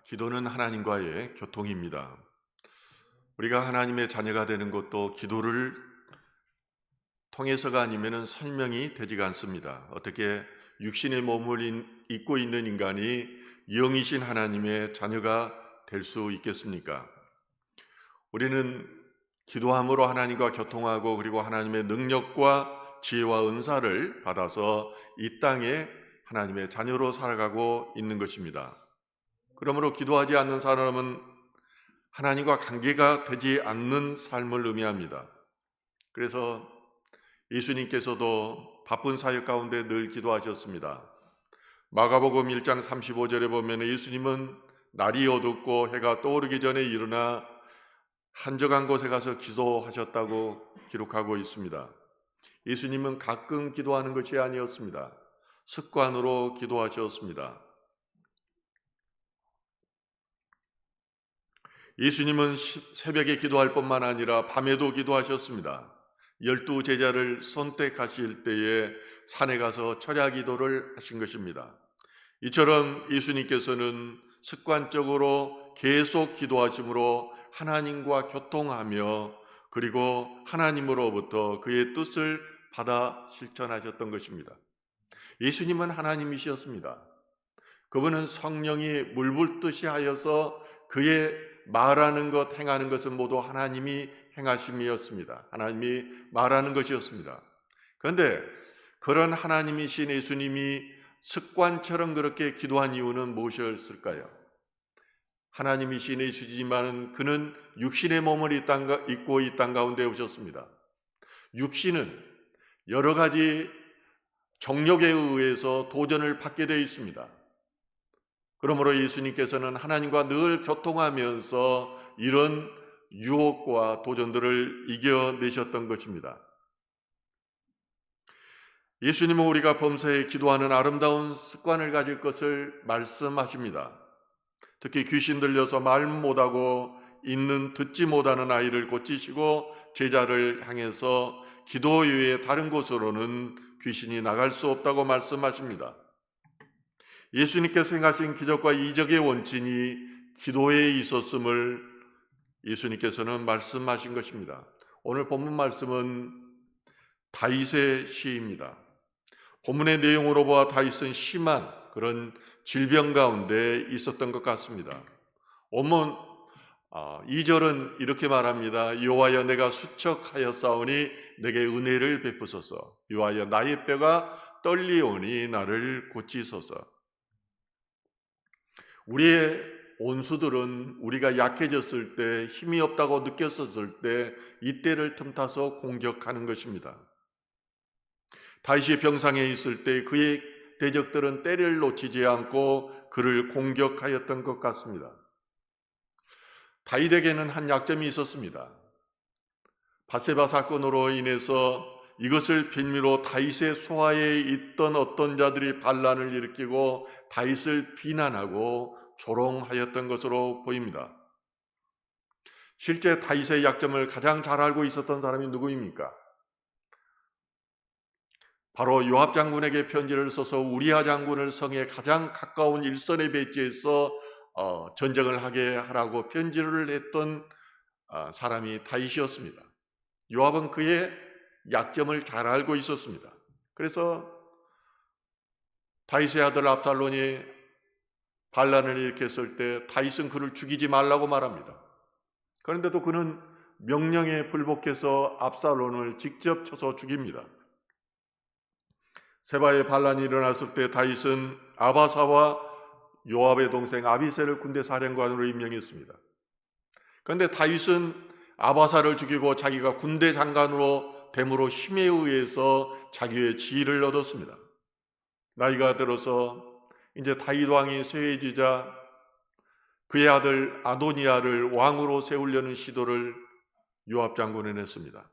기도는 하나님과의 교통입니다. 우리가 하나님의 자녀가 되는 것도 기도를 통해서가 아니면 설명이 되지가 않습니다. 어떻게 육신의 몸을 입고 있는 인간이 영이신 하나님의 자녀가 될 수 있겠습니까? 우리는 기도함으로 하나님과 교통하고 그리고 하나님의 능력과 지혜와 은사를 받아서 이 땅에 하나님의 자녀로 살아가고 있는 것입니다. 그러므로 기도하지 않는 사람은 하나님과 관계가 되지 않는 삶을 의미합니다. 그래서 예수님께서도 바쁜 사역 가운데 늘 기도하셨습니다. 마가복음 1장 35절에 보면 예수님은 날이 어둡고 해가 떠오르기 전에 일어나 한적한 곳에 가서 기도하셨다고 기록하고 있습니다. 예수님은 가끔 기도하는 것이 아니었습니다. 습관으로 기도하셨습니다. 예수님은 새벽에 기도할 뿐만 아니라 밤에도 기도하셨습니다. 12 제자를 선택하실 때에 산에 가서 철야 기도를 하신 것입니다. 이처럼 예수님께서는 습관적으로 계속 기도하심으로 하나님과 교통하며 그리고 하나님으로부터 그의 뜻을 받아 실천하셨던 것입니다. 예수님은 하나님이셨습니다. 그분은 성령이 물불듯이 하여서 그의 말하는 것, 행하는 것은 모두 하나님이 행하심이었습니다. 하나님이 말하는 것이었습니다. 그런데 그런 하나님이신 예수님이 습관처럼 그렇게 기도한 이유는 무엇이었을까요? 하나님이신 예수지만 그는 육신의 몸을 입고 이 땅 가운데 오셨습니다. 육신은 여러 가지 정욕에 의해서 도전을 받게 되어 있습니다. 그러므로 예수님께서는 하나님과 늘 교통하면서 이런 유혹과 도전들을 이겨내셨던 것입니다. 예수님은 우리가 범사에 기도하는 아름다운 습관을 가질 것을 말씀하십니다. 특히 귀신 들려서 말 못하고 있는 듣지 못하는 아이를 고치시고 제자를 향해서 기도 외에 다른 곳으로는 귀신이 나갈 수 없다고 말씀하십니다. 예수님께서 행하신 기적과 이적의 원천이 기도에 있었음을 예수님께서는 말씀하신 것입니다. 오늘 본문 말씀은 다윗의 시입니다. 본문의 내용으로 보아 다윗은 심한 그런 질병 가운데 있었던 것 같습니다. 오늘 2절은 이렇게 말합니다. 여호와여 내가 수척하였사오니 내게 은혜를 베푸소서. 여호와여 나의 뼈가 떨리오니 나를 고치소서. 우리의 온수들은 우리가 약해졌을 때 힘이 없다고 느꼈었을 때 이때를 틈타서 공격하는 것입니다. 다윗이 병상에 있을 때 그의 대적들은 때를 놓치지 않고 그를 공격하였던 것 같습니다. 다윗에게는 한 약점이 있었습니다. 밧세바 사건으로 인해서 이것을 빌미로 다윗의 소하에 있던 어떤 자들이 반란을 일으키고 다윗을 비난하고 조롱하였던 것으로 보입니다. 실제 다윗의 약점을 가장 잘 알고 있었던 사람이 누구입니까? 바로 요압 장군에게 편지를 써서 우리아 장군을 성에 가장 가까운 일선에 배치해서 전쟁을 하게 하라고 편지를 했던 사람이 다윗이었습니다. 요압은 그의 약점을 잘 알고 있었습니다. 그래서 다윗의 아들 압살론이 반란을 일으켰을 때 다윗은 그를 죽이지 말라고 말합니다. 그런데도 그는 명령에 불복해서 압살론을 직접 쳐서 죽입니다. 세바의 반란이 일어났을 때 다윗은 아바사와 요압의 동생 아비새를 군대 사령관으로 임명했습니다. 그런데 다윗은 아바사를 죽이고 자기가 군대 장관으로 됨으로 힘에 의해서 자기의 지위를 얻었습니다. 나이가 들어서 이제 다윗 왕이 쇠해지자 그의 아들 아도니아를 왕으로 세우려는 시도를 요압 장군은 했습니다.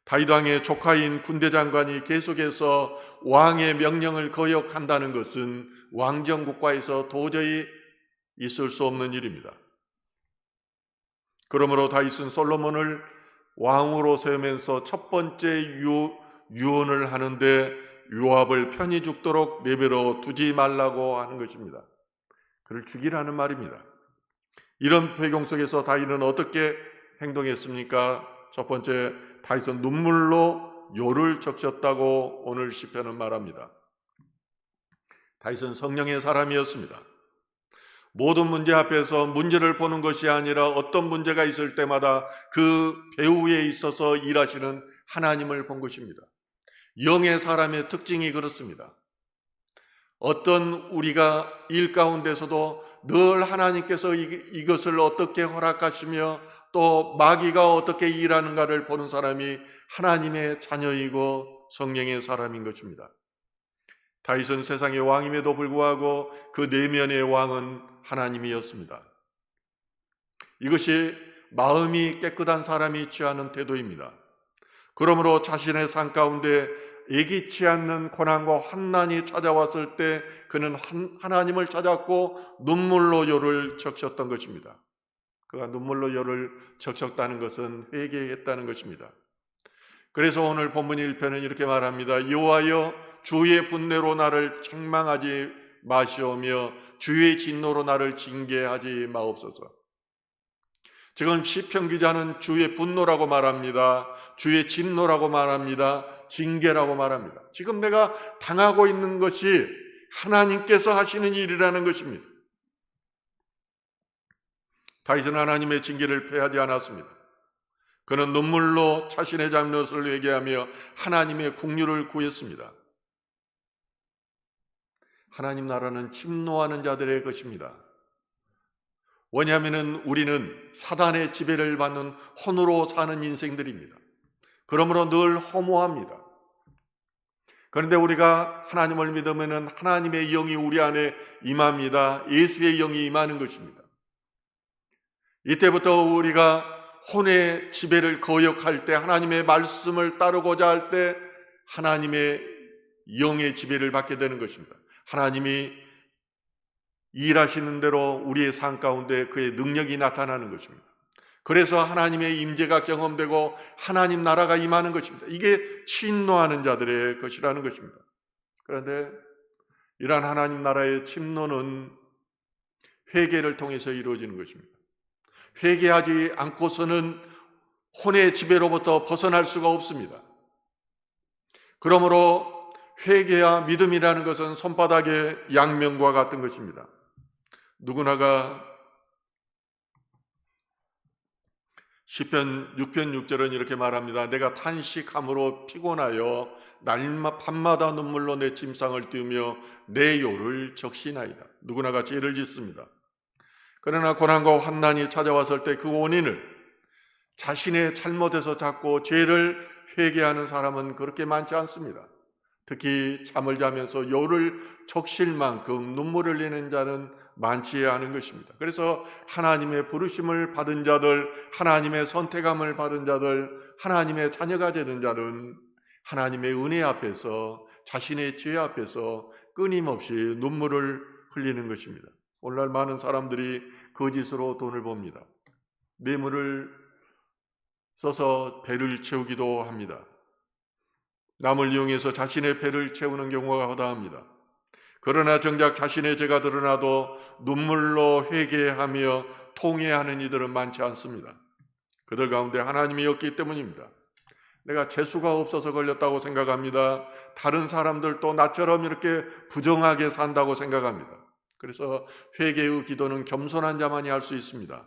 다윗 왕의 조카인 군대 장관이 계속해서 왕의 명령을 거역한다는 것은 왕정 국가에서 도저히 있을 수 없는 일입니다. 그러므로 다윗은 솔로몬을 왕으로 세우면서 첫 번째 유언을 하는데 요압을 편히 죽도록 내버려 두지 말라고 하는 것입니다. 그를 죽이라는 말입니다. 이런 배경 속에서 다윗은 어떻게 행동했습니까? 첫 번째, 다윗은 눈물로 요를 적셨다고 오늘 시편은 말합니다. 다윗은 성령의 사람이었습니다. 모든 문제 앞에서 문제를 보는 것이 아니라 어떤 문제가 있을 때마다 그 배후에 있어서 일하시는 하나님을 본 것입니다. 영의 사람의 특징이 그렇습니다. 어떤 우리가 일 가운데서도 늘 하나님께서 이것을 어떻게 허락하시며 또 마귀가 어떻게 일하는가를 보는 사람이 하나님의 자녀이고 성령의 사람인 것입니다. 다윗은 세상의 왕임에도 불구하고 그 내면의 왕은 하나님이었습니다. 이것이 마음이 깨끗한 사람이 취하는 태도입니다. 그러므로 자신의 삶 가운데 예기치 않는 고난과 환난이 찾아왔을 때 그는 하나님을 찾았고 눈물로 요를 적셨던 것입니다. 그가 눈물로 요를 적셨다는 것은 회개했다는 것입니다. 그래서 오늘 본문 1편은 이렇게 말합니다. 여호와여 주의 분노로 나를 책망하지 마시오며 주의 진노로 나를 징계하지 마옵소서. 지금 시편 기자는 주의 분노라고 말합니다. 주의 진노라고 말합니다. 징계라고 말합니다. 지금 내가 당하고 있는 것이 하나님께서 하시는 일이라는 것입니다. 다윗은 하나님의 징계를 패하지 않았습니다. 그는 눈물로 자신의 잘못을 회개하며 하나님의 긍휼을 구했습니다. 하나님 나라는 침노하는 자들의 것입니다. 왜냐하면 우리는 사단의 지배를 받는 혼으로 사는 인생들입니다. 그러므로 늘 허무합니다. 그런데 우리가 하나님을 믿으면 하나님의 영이 우리 안에 임합니다. 예수의 영이 임하는 것입니다. 이때부터 우리가 혼의 지배를 거역할 때, 하나님의 말씀을 따르고자 할 때 하나님의 영의 지배를 받게 되는 것입니다. 하나님이 일하시는 대로 우리의 삶 가운데 그의 능력이 나타나는 것입니다. 그래서 하나님의 임재가 경험되고 하나님 나라가 임하는 것입니다. 이게 침노하는 자들의 것이라는 것입니다. 그런데 이러한 하나님 나라의 침노는 회개를 통해서 이루어지는 것입니다. 회개하지 않고서는 혼의 지배로부터 벗어날 수가 없습니다. 그러므로 회개와 믿음이라는 것은 손바닥의 양면과 같은 것입니다. 누구나가 시편 6편 6절은 이렇게 말합니다. 내가 탄식함으로 피곤하여 밤마다 눈물로 내 침상을 띄우며 내 요를 적시나이다. 누구나가 죄를 짓습니다. 그러나 고난과 환난이 찾아왔을 때 그 원인을 자신의 잘못에서 찾고 죄를 회개하는 사람은 그렇게 많지 않습니다. 특히 잠을 자면서 요를 적실 만큼 눈물을 흘리는 자는 많지 않은 것입니다. 그래서 하나님의 부르심을 받은 자들, 하나님의 선택함을 받은 자들, 하나님의 자녀가 되는 자는 하나님의 은혜 앞에서, 자신의 죄 앞에서 끊임없이 눈물을 흘리는 것입니다. 오늘날 많은 사람들이 거짓으로 돈을 법니다. 뇌물을 써서 배를 채우기도 합니다. 남을 이용해서 자신의 배를 채우는 경우가 허다합니다. 그러나 정작 자신의 죄가 드러나도 눈물로 회개하며 통회하는 이들은 많지 않습니다. 그들 가운데 하나님이 없기 때문입니다. 내가 재수가 없어서 걸렸다고 생각합니다. 다른 사람들도 나처럼 이렇게 부정하게 산다고 생각합니다. 그래서 회개의 기도는 겸손한 자만이 할 수 있습니다.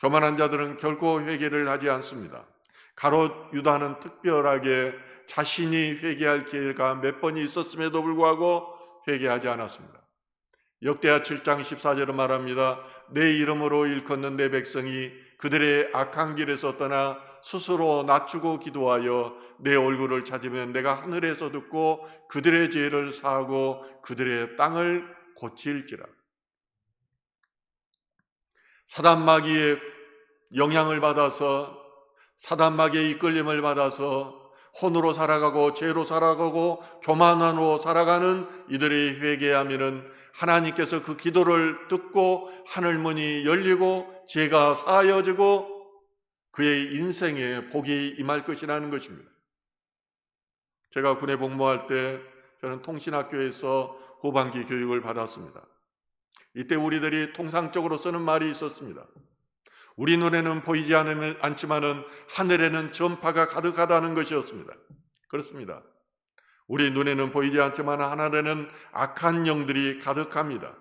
교만한 자들은 결코 회개를 하지 않습니다. 가롯 유다는 특별하게 자신이 회개할 기회가 몇 번이 있었음에도 불구하고 회개하지 않았습니다. 역대하 7장 14절은 말합니다. 내 이름으로 일컫는 내 백성이 그들의 악한 길에서 떠나 스스로 낮추고 기도하여 내 얼굴을 찾으면 내가 하늘에서 듣고 그들의 죄를 사하고 그들의 땅을 고칠지라. 사단 마귀의 영향을 받아서, 사단 마귀의 이끌림을 받아서 혼으로 살아가고 죄로 살아가고 교만으로 살아가는 이들이 회개하면은 하나님께서 그 기도를 듣고 하늘문이 열리고 죄가 사하여지고 그의 인생에 복이 임할 것이라는 것입니다. 제가 군에 복무할 때 저는 통신학교에서 후반기 교육을 받았습니다. 이때 우리들이 통상적으로 쓰는 말이 있었습니다. 우리 눈에는 보이지 않지만은 하늘에는 전파가 가득하다는 것이었습니다. 그렇습니다. 우리 눈에는 보이지 않지만 하늘에는 악한 영들이 가득합니다.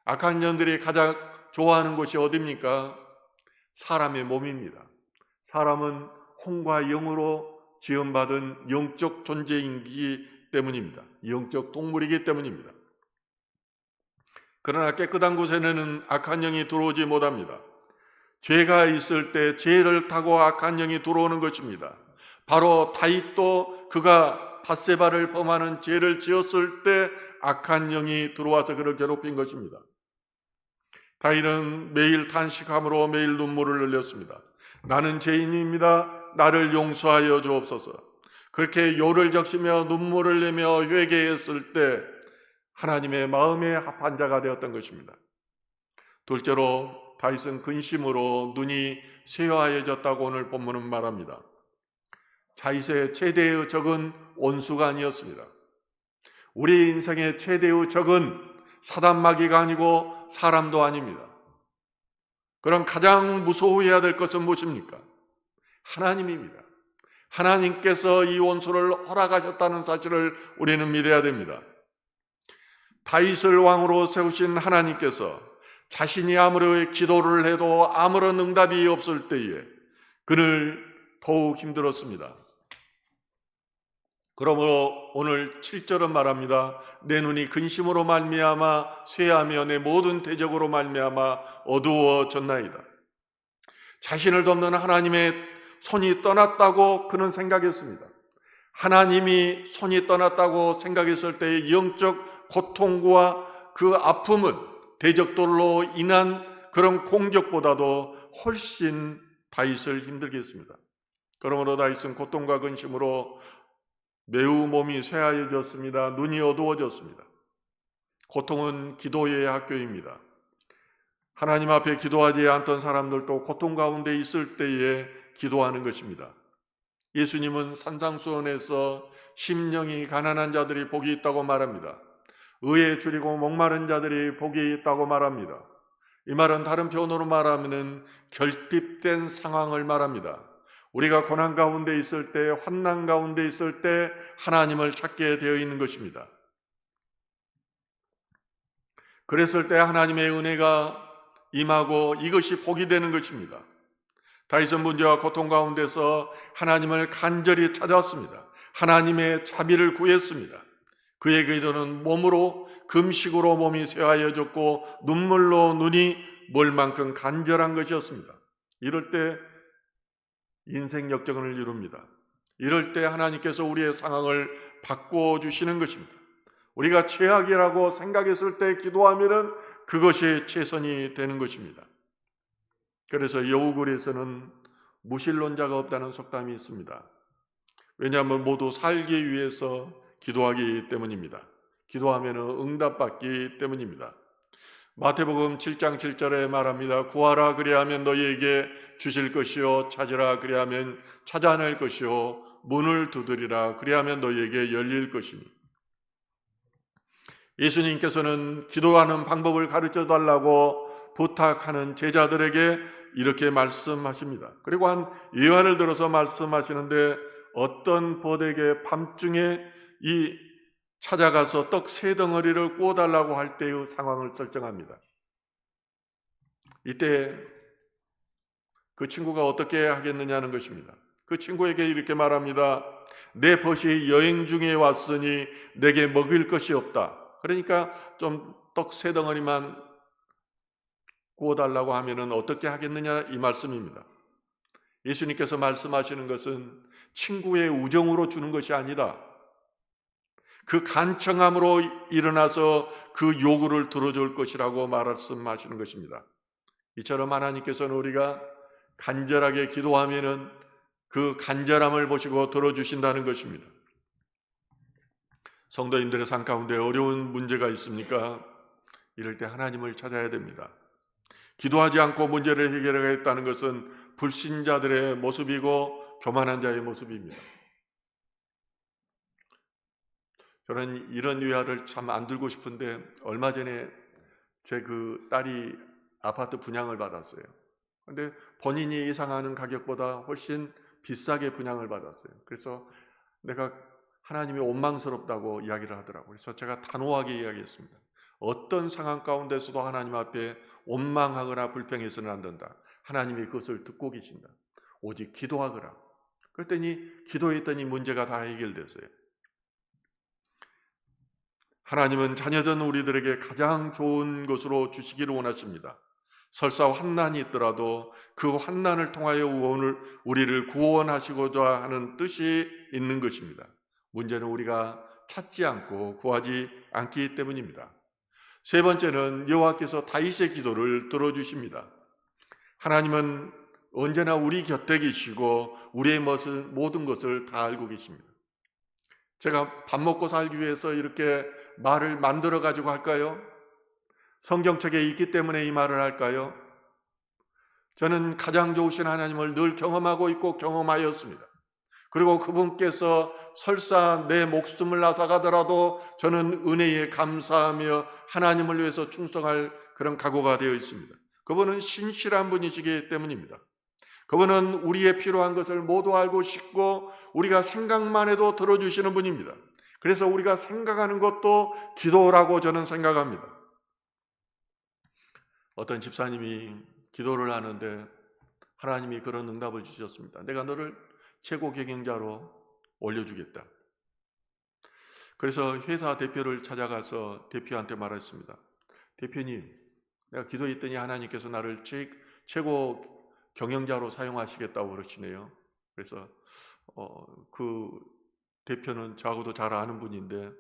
악한 영들이 가장 좋아하는 곳이 어디입니까? 사람의 몸입니다. 사람은 혼과 영으로 지음받은 영적 존재이기 때문입니다. 영적 동물이기 때문입니다. 그러나 깨끗한 곳에는 악한 영이 들어오지 못합니다. 죄가 있을 때 죄를 타고 악한 영이 들어오는 것입니다. 바로 다윗도 그가 밧세바를 범하는 죄를 지었을 때 악한 영이 들어와서 그를 괴롭힌 것입니다. 다윗은 매일 탄식함으로 매일 눈물을 흘렸습니다. 나는 죄인입니다. 나를 용서하여 주옵소서. 그렇게 요를 적시며 눈물을 내며 회개했을 때 하나님의 마음에 합한 자가 되었던 것입니다. 둘째로 다윗은 근심으로 눈이 쇠하여졌다고 오늘 본문은 말합니다. 다윗의 최대의 적은 원수가 아니었습니다. 우리 인생의 최대의 적은 사단마귀가 아니고 사람도 아닙니다. 그럼 가장 무서워해야 될 것은 무엇입니까? 하나님입니다. 하나님께서 이 원수를 허락하셨다는 사실을 우리는 믿어야 됩니다. 다윗을 왕으로 세우신 하나님께서 자신이 아무리 기도를 해도 아무런 응답이 없을 때에 그를 더욱 힘들었습니다. 그러므로 오늘 7절은 말합니다. 내 눈이 근심으로 말미암아 쇠하며 내 모든 대적으로 말미암아 어두워졌나이다. 자신을 돕는 하나님의 손이 떠났다고 그는 생각했습니다. 하나님이 손이 떠났다고 생각했을 때의 영적 고통과 그 아픔은 대적들로 인한 그런 공격보다도 훨씬 다윗을 힘들게 했습니다. 그러므로 다윗은 고통과 근심으로 매우 몸이 쇠하여졌습니다. 눈이 어두워졌습니다. 고통은 기도의 학교입니다. 하나님 앞에 기도하지 않던 사람들도 고통 가운데 있을 때에 기도하는 것입니다. 예수님은 산상수훈에서 심령이 가난한 자들이 복이 있다고 말합니다. 의에 줄이고 목마른 자들이 복이 있다고 말합니다. 이 말은 다른 표현으로 말하면 결핍된 상황을 말합니다. 우리가 고난 가운데 있을 때, 환난 가운데 있을 때 하나님을 찾게 되어 있는 것입니다. 그랬을 때 하나님의 은혜가 임하고 이것이 복이 되는 것입니다. 다윗은 문제와 고통 가운데서 하나님을 간절히 찾았습니다. 하나님의 자비를 구했습니다. 그의 기도는 몸으로, 금식으로 몸이 쇠하여졌고 눈물로 눈이 멀 만큼 간절한 것이었습니다. 이럴 때 인생 역전을 이룹니다. 이럴 때 하나님께서 우리의 상황을 바꿔주시는 것입니다. 우리가 최악이라고 생각했을 때 기도하면 그것이 최선이 되는 것입니다. 그래서 여우굴에서는 무신론자가 없다는 속담이 있습니다. 왜냐하면 모두 살기 위해서 기도하기 때문입니다. 기도하면 응답받기 때문입니다. 마태복음 7장 7절에 말합니다. 구하라 그리하면 너희에게 주실 것이요 찾으라 그리하면 찾아낼 것이요 문을 두드리라 그리하면 너희에게 열릴 것이니. 예수님께서는 기도하는 방법을 가르쳐 달라고 부탁하는 제자들에게 이렇게 말씀하십니다. 그리고 한 예화를 들어서 말씀하시는데 어떤 버대게 밤중에 이 찾아가서 떡 3덩어리를 구워달라고 할 때의 상황을 설정합니다. 이때 그 친구가 어떻게 하겠느냐는 것입니다. 그 친구에게 이렇게 말합니다. 내 벗이 여행 중에 왔으니 내게 먹일 것이 없다. 그러니까 좀 떡 3덩어리만 구워달라고 하면 어떻게 하겠느냐 이 말씀입니다. 예수님께서 말씀하시는 것은 친구의 우정으로 주는 것이 아니다. 그 간청함으로 일어나서 그 요구를 들어줄 것이라고 말씀하시는 것입니다. 이처럼 하나님께서는 우리가 간절하게 기도하면은 그 간절함을 보시고 들어주신다는 것입니다. 성도님들의 삶 가운데 어려운 문제가 있습니까? 이럴 때 하나님을 찾아야 됩니다. 기도하지 않고 문제를 해결하겠다는 것은 불신자들의 모습이고 교만한 자의 모습입니다. 저는 이런 위화를 참 안 들고 싶은데 얼마 전에 제 그 딸이 아파트 분양을 받았어요. 근데 본인이 예상하는 가격보다 훨씬 비싸게 분양을 받았어요. 그래서 내가 하나님이 원망스럽다고 이야기를 하더라고요. 그래서 제가 단호하게 이야기했습니다. 어떤 상황 가운데서도 하나님 앞에 원망하거나 불평해서는 안 된다. 하나님이 그것을 듣고 계신다. 오직 기도하거라. 그랬더니 기도했더니 문제가 다 해결됐어요. 하나님은 자녀된 우리들에게 가장 좋은 것으로 주시기를 원하십니다. 설사 환난이 있더라도 그 환난을 통하여 우리를 구원하시고자 하는 뜻이 있는 것입니다. 문제는 우리가 찾지 않고 구하지 않기 때문입니다. 세 번째는 여호와께서 다윗의 기도를 들어주십니다. 하나님은 언제나 우리 곁에 계시고 우리의 모든 것을 다 알고 계십니다. 제가 밥 먹고 살기 위해서 이렇게 말을 만들어 가지고 할까요? 성경책에 있기 때문에 이 말을 할까요? 저는 가장 좋으신 하나님을 늘 경험하고 있고 경험하였습니다. 그리고 그분께서 설사 내 목숨을 앗아가더라도 저는 은혜에 감사하며 하나님을 위해서 충성할 그런 각오가 되어 있습니다. 그분은 신실한 분이시기 때문입니다. 그분은 우리의 필요한 것을 모두 알고 싶고 우리가 생각만 해도 들어주시는 분입니다. 그래서 우리가 생각하는 것도 기도라고 저는 생각합니다. 어떤 집사님이 기도를 하는데 하나님이 그런 응답을 주셨습니다. 내가 너를 최고 경영자로 올려주겠다. 그래서 회사 대표를 찾아가서 대표한테 말했습니다. 대표님, 내가 기도했더니 하나님께서 나를 최고 경영자로 사용하시겠다고 그러시네요. 그래서 그 대표는 저하고도 잘 아는 분인데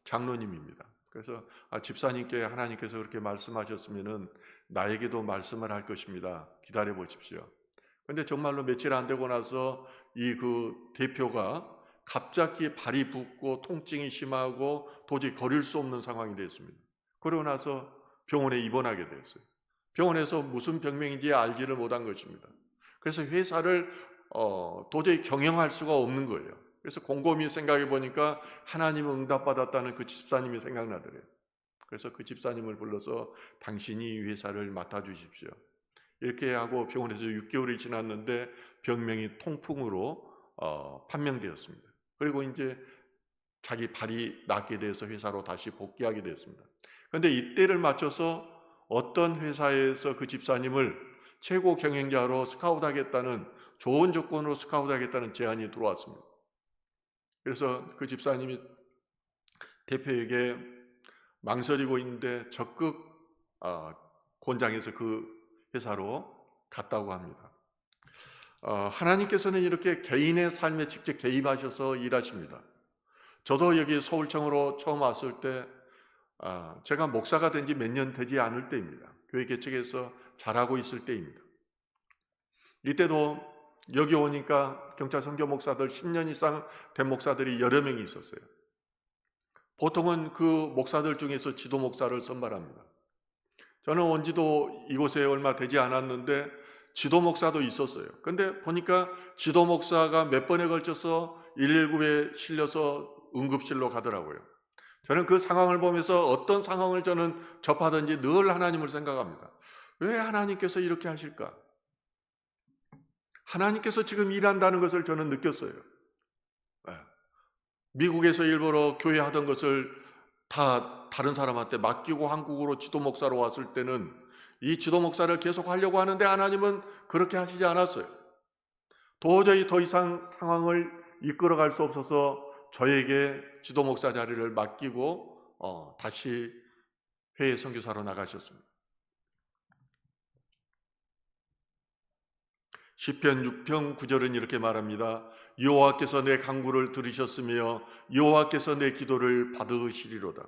장로님입니다. 그래서 집사님께 하나님께서 그렇게 말씀하셨으면은 나에게도 말씀을 할 것입니다. 기다려 보십시오. 근데 정말로 며칠 안 되고 나서 이 그 대표가 갑자기 발이 붓고 통증이 심하고 도저히 걸을 수 없는 상황이 됐습니다. 그러고 나서 병원에 입원하게 됐어요. 병원에서 무슨 병명인지 알지를 못한 것입니다. 그래서 회사를 도저히 경영할 수가 없는 거예요. 그래서 곰곰이 생각해 보니까 하나님 응답받았다는 그 집사님이 생각나더래요. 그래서 그 집사님을 불러서 당신이 이 회사를 맡아주십시오. 이렇게 하고 병원에서 6개월이 지났는데 병명이 통풍으로 판명되었습니다. 그리고 이제 자기 발이 낫게 돼서 회사로 다시 복귀하게 되었습니다. 그런데 이때를 맞춰서 어떤 회사에서 그 집사님을 최고 경영자로 스카웃하겠다는 좋은 조건으로 스카웃하겠다는 제안이 들어왔습니다. 그래서 그 집사님이 대표에게 망설이고 있는데 적극 권장해서 그 회사로 갔다고 합니다. 하나님께서는 이렇게 개인의 삶에 직접 개입하셔서 일하십니다. 저도 여기 서울청으로 처음 왔을 때 제가 목사가 된 지 몇 년 되지 않을 때입니다. 교회 개척에서 잘하고 있을 때입니다. 이때도 여기 오니까 경찰 선교 목사들 10년 이상 된 목사들이 여러 명이 있었어요. 보통은 그 목사들 중에서 지도 목사를 선발합니다. 저는 온 지도 이곳에 얼마 되지 않았는데 지도 목사도 있었어요. 근데 보니까 지도 목사가 몇 번에 걸쳐서 119에 실려서 응급실로 가더라고요. 저는 그 상황을 보면서 어떤 상황을 저는 접하든지 늘 하나님을 생각합니다. 왜 하나님께서 이렇게 하실까? 하나님께서 지금 일한다는 것을 저는 느꼈어요. 미국에서 일부러 교회 하던 것을 다 다른 사람한테 맡기고 한국으로 지도 목사로 왔을 때는 이 지도 목사를 계속 하려고 하는데 하나님은 그렇게 하시지 않았어요. 도저히 더 이상 상황을 이끌어갈 수 없어서 저에게 지도 목사 자리를 맡기고 다시 회의 선교사로 나가셨습니다. 시편 6편 9절은 이렇게 말합니다. 여호와께서 내 간구를 들으셨으며 여호와께서 내 기도를 받으시리로다.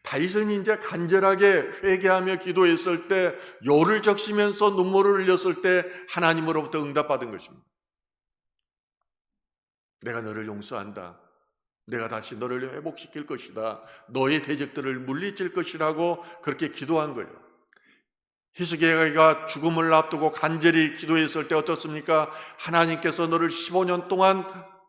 다윗은 이제 간절하게 회개하며 기도했을 때, 요를 적시면서 눈물을 흘렸을 때 하나님으로부터 응답받은 것입니다. 내가 너를 용서한다. 내가 다시 너를 회복시킬 것이다. 너의 대적들을 물리칠 것이라고 그렇게 기도한 거예요. 히스기야가 죽음을 앞두고 간절히 기도했을 때 어떻습니까? 하나님께서 너를 15년 동안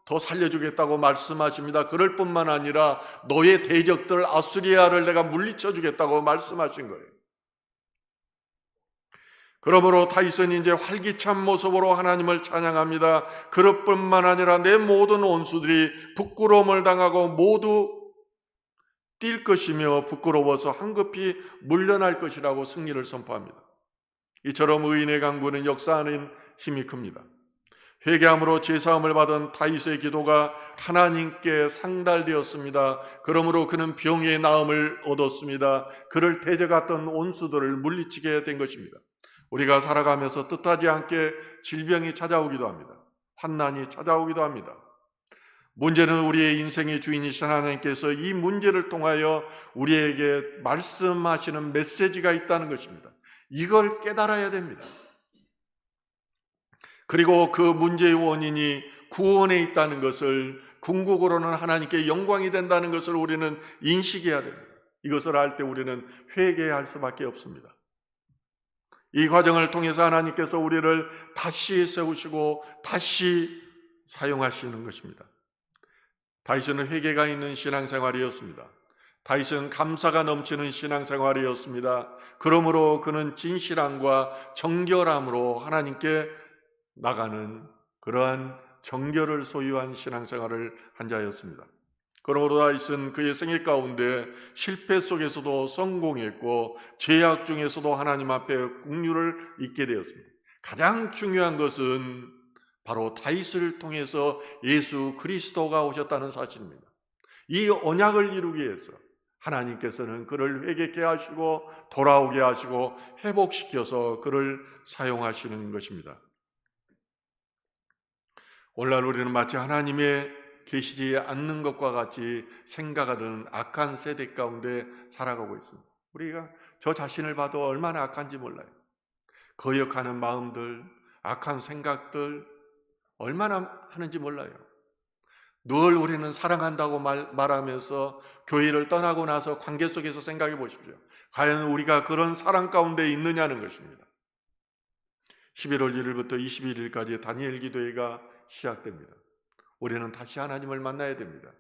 더 살려주겠다고 말씀하십니다. 그럴 뿐만 아니라 너의 대적들 아수리아를 내가 물리쳐 주겠다고 말씀하신 거예요. 그러므로 다윗은 이제 활기찬 모습으로 하나님을 찬양합니다. 그것뿐만 아니라 내 모든 원수들이 부끄러움을 당하고 모두 뛸 것이며 부끄러워서 황급히 물러날 것이라고 승리를 선포합니다. 이처럼 의인의 강구는 역사하는 힘이 큽니다. 회개함으로 제사함을 받은 다윗의 기도가 하나님께 상달되었습니다. 그러므로 그는 병의 나음을 얻었습니다. 그를 대적했던 원수들을 물리치게 된 것입니다. 우리가 살아가면서 뜻하지 않게 질병이 찾아오기도 합니다. 환난이 찾아오기도 합니다. 문제는 우리의 인생의 주인이신 하나님께서 이 문제를 통하여 우리에게 말씀하시는 메시지가 있다는 것입니다. 이걸 깨달아야 됩니다. 그리고 그 문제의 원인이 구원에 있다는 것을, 궁극으로는 하나님께 영광이 된다는 것을 우리는 인식해야 됩니다. 이것을 알 때 우리는 회개할 수밖에 없습니다. 이 과정을 통해서 하나님께서 우리를 다시 세우시고 다시 사용하시는 것입니다. 다윗은 회개가 있는 신앙생활이었습니다. 다윗은 감사가 넘치는 신앙생활이었습니다. 그러므로 그는 진실함과 정결함으로 하나님께 나가는 그러한 정결을 소유한 신앙생활을 한 자였습니다. 그러므로 다윗은 그의 생애 가운데 실패 속에서도 성공했고 죄악 중에서도 하나님 앞에 긍휼을 잊게 되었습니다. 가장 중요한 것은 바로 다윗을 통해서 예수 그리스도가 오셨다는 사실입니다. 이 언약을 이루기 위해서 하나님께서는 그를 회개케 하시고 돌아오게 하시고 회복시켜서 그를 사용하시는 것입니다. 오늘날 우리는 마치 하나님의 계시지 않는 것과 같이 생각하는 악한 세대 가운데 살아가고 있습니다. 우리가 저 자신을 봐도 얼마나 악한지 몰라요. 거역하는 마음들, 악한 생각들 얼마나 하는지 몰라요. 늘 우리는 사랑한다고 말하면서 교회를 떠나고 나서 관계 속에서 생각해 보십시오. 과연 우리가 그런 사랑 가운데 있느냐는 것입니다. 11월 1일부터 21일까지 다니엘 기도회가 시작됩니다. 우리는 다시 하나님을 만나야 됩니다.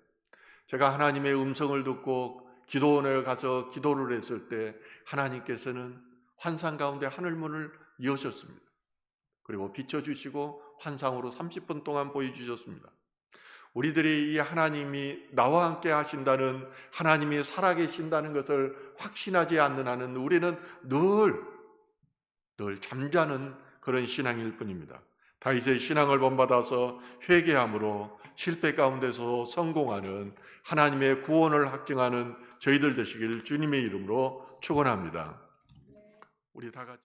제가 하나님의 음성을 듣고 기도원에 가서 기도를 했을 때 하나님께서는 환상 가운데 하늘문을 여셨습니다. 그리고 비춰주시고 환상으로 30분 동안 보여주셨습니다. 우리들이 이 하나님이 나와 함께 하신다는, 하나님이 살아계신다는 것을 확신하지 않는 한은 우리는 늘 잠자는 그런 신앙일 뿐입니다. 다윗의 신앙을 본받아서 회개함으로 실패 가운데서 성공하는 하나님의 구원을 확증하는 저희들 되시길 주님의 이름으로 축원합니다. 우리 다 같이